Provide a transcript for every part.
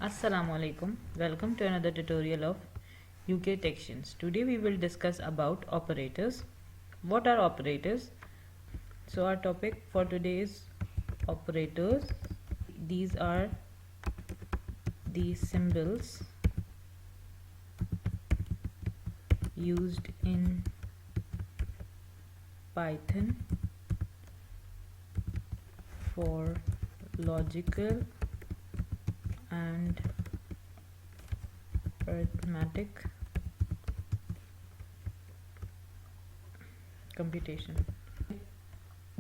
Assalamu alaikum. Welcome to another tutorial of UK Textions. Today we will discuss about operators. What are operators? So our topic for today is operators. These are the symbols used in Python for logical and arithmetic computation.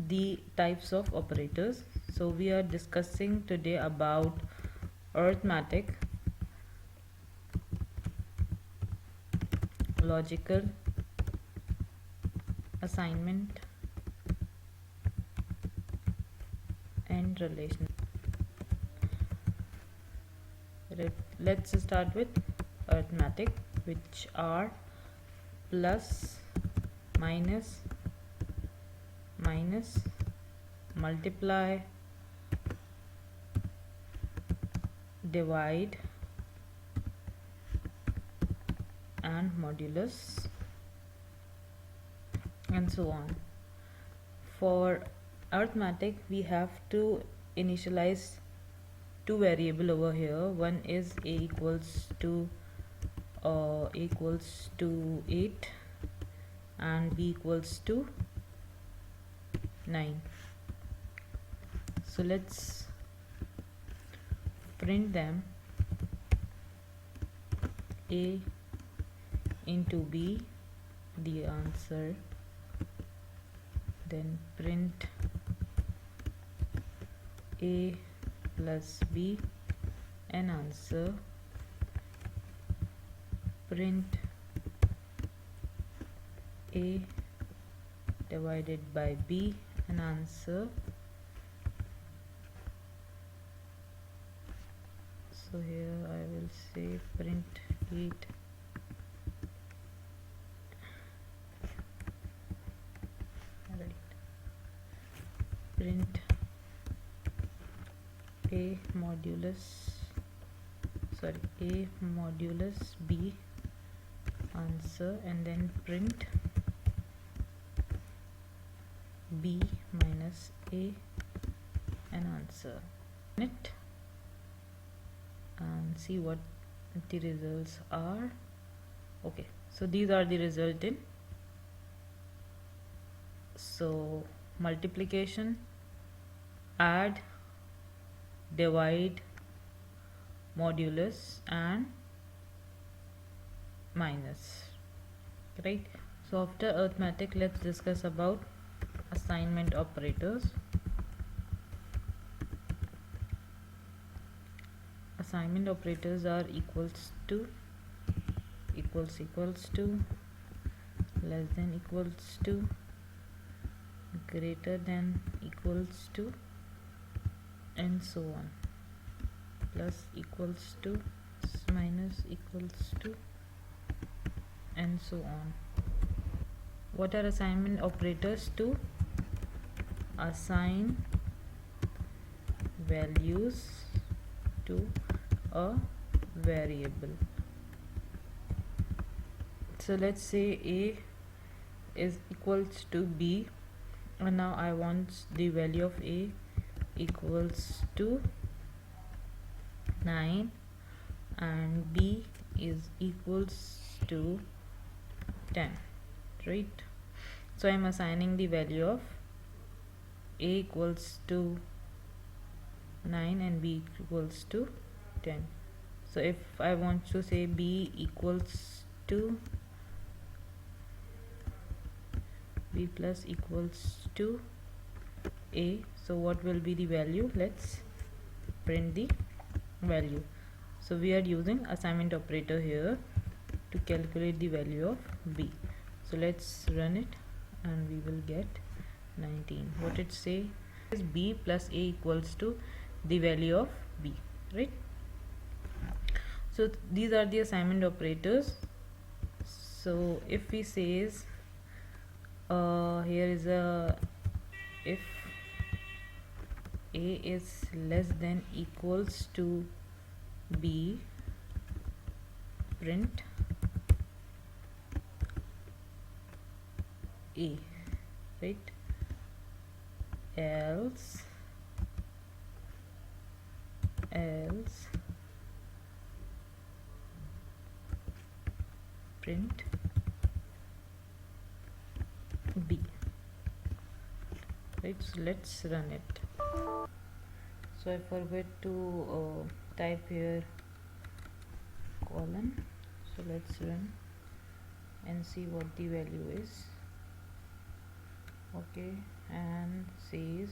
The types of operators. So we are discussing today about arithmetic, logical, assignment, and relational. Let's start with arithmetic, which are plus, minus, multiply, divide, and modulus, and so on. For arithmetic, we have to initialize two variable over here. One is a equals to 8 and b equals to 9. So let's print them. A into b, the answer, then print a plus b, an answer, print a divided by b, an answer. So here I will say print 8 print a modulus b, answer, and then print b minus a, an answer. It and see what the results are. Okay, so these are the result in. So multiplication, add, divide, modulus, and minus, right? So after arithmetic, let's discuss about assignment operators. Assignment operators are equals to, equals to, less than equals to, greater than equals to, and so on, plus equals to, minus equals to, and so on. What are assignment operators? To assign values to a variable. So let's say a is equals to b, and now I want the value of a equals to 9 and b is equals to 10, right? So I'm assigning the value of a equals to 9 and b equals to 10. So if I want to say b equals to b plus equals to a, so what will be the value? Let's print the value. So we are using assignment operator here to calculate the value of b. So let's run it and we will get 19. What it say is b plus a equals to the value of b, right? So these are the assignment operators. So if we says here is a, if a is less than equals to B, print A, right? Else print B, right? So let's run it. So I forgot to type here colon, so let's run and see what the value is. Okay, and says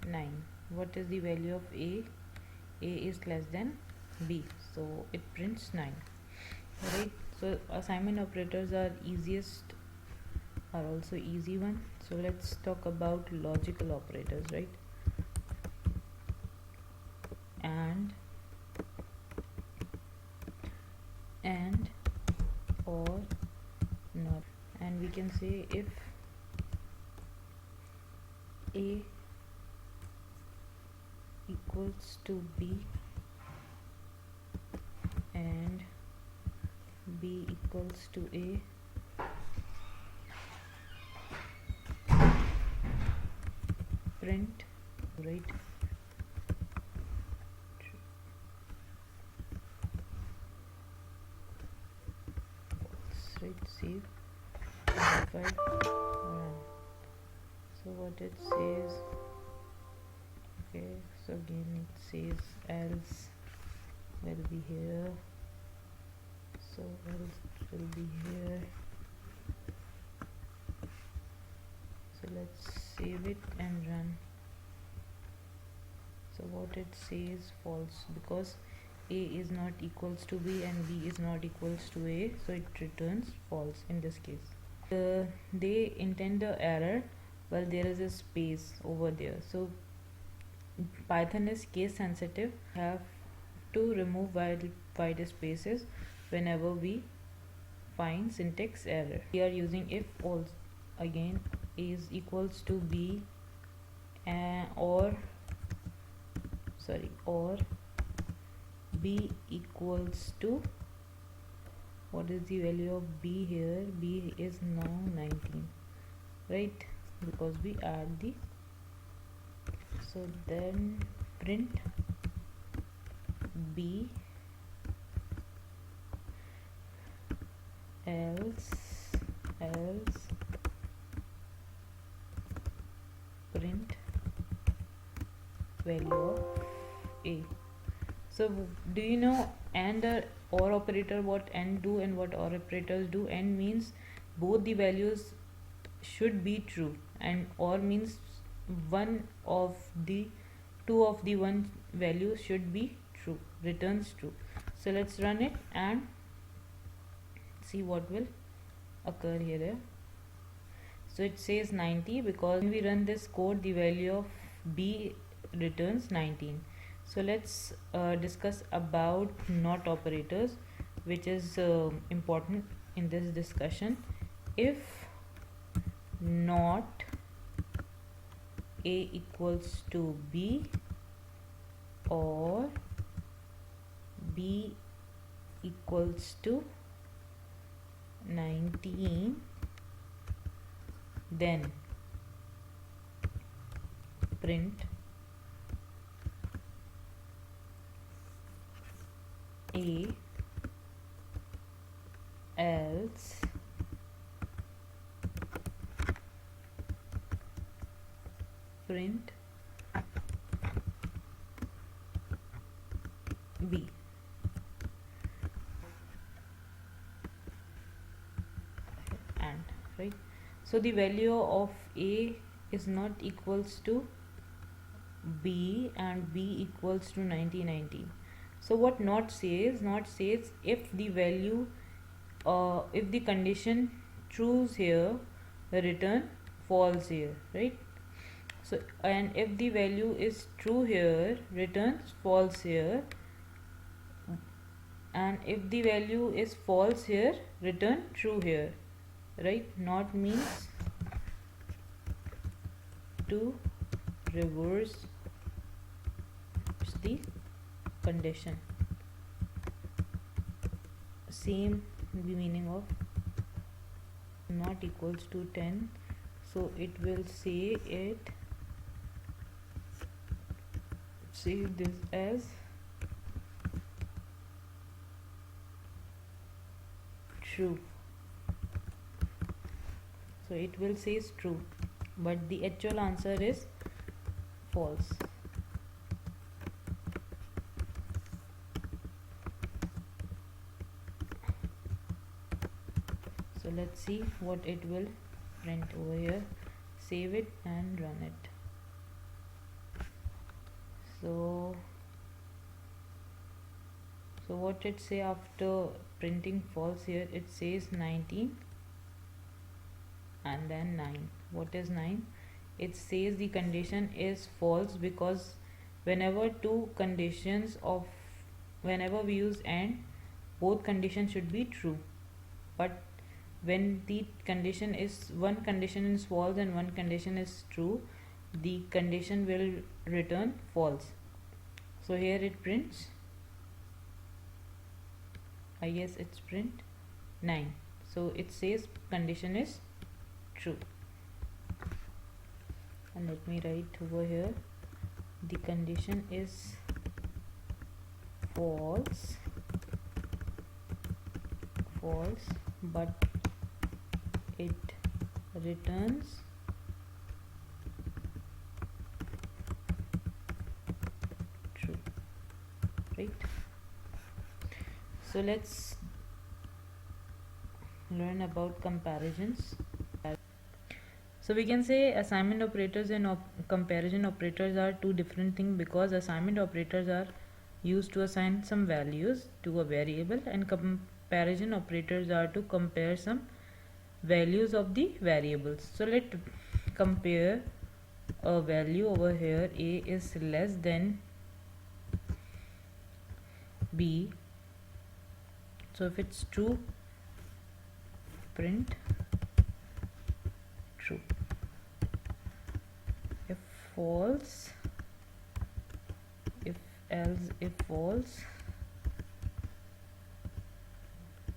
9. What is the value of A? A is less than B, so it prints 9, right? So assignment operators are also easy one. So let's talk about logical operators, right? And or not, and we can say if A equals to B and B equals to A, print, right? Right, save, file, run. So what it says, okay, so again it says else will be here, so else will be here. So let's save it and run. So what it says false, because A is not equals to B and B is not equals to A, so it returns false in this case. They intend the error while there is a space over there. So Python is case sensitive, have to remove wide spaces whenever we find syntax error. We are using if also. Again, A is equals to B or B equals to, what is the value of B here? B is now 19, right? Because we add the, so then print B else print value of A. So do you know and or operator, what and do and what or operators do? And means both the values should be true, and or means two of the one values should be true, returns true. So let's run it and see what will occur here. So it says 90 because when we run this code the value of B returns 19. So let's discuss about not operators, which is important in this discussion. If not A equals to B or B equals to 19, then print A else print B. And right, so the value of A is not equals to B and B equals to 90. So what not says if the value if the condition true here, return false here, right? So and if the value is true here, returns false here, and if the value is false here, return true here, right? Not means to reverse the condition. same the meaning of not equals to 10, so it will say this as true. So it will say true, but the actual answer is false. So let's see what it will print over here. Save it and run it. So what it say after printing false here? It says 19 and then 9. What is 9? It says the condition is false because whenever whenever we use AND, both conditions should be true. But when the condition is one condition is false and one condition is true, the condition will return false. So here it prints, I guess it's print 9. So it says condition is true. And let me write over here, the condition is false, but it returns true, right? So let's learn about comparisons. So we can say assignment operators and comparison operators are two different things, because assignment operators are used to assign some values to a variable, and comparison operators are to compare some values of the variables. So let's compare a value over here. A is less than B. So if it's true, print true. If false, if false,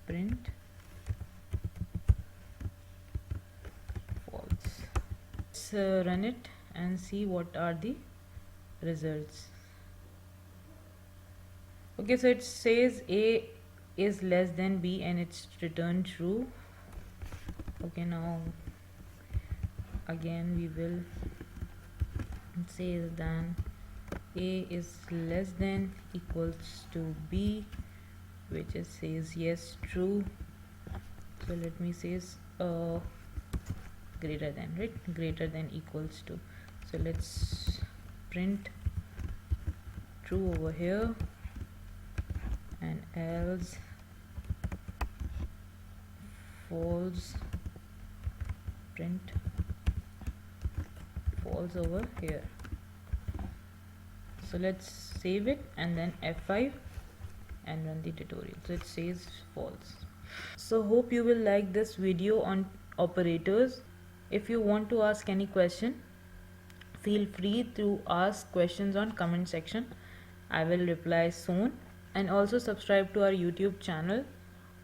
print false. Let's run it and see what are the results. Okay, so it says A is less than B and it's returned true. Okay, now again we will say then A is less than equals to B, which it says yes, true. So let me say greater than, right? Greater than equals to. So let's print true over here, and else false, print false over here. So let's save it and then F5 and run the tutorial. So it says false. So hope you will like this video on operators. If you want to ask any question, feel free to ask questions on comment section. I will reply soon. And also subscribe to our YouTube channel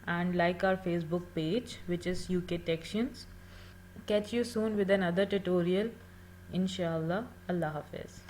and like our Facebook page, which is UK Techians. Catch you soon with another tutorial. Inshallah. Allah Hafiz.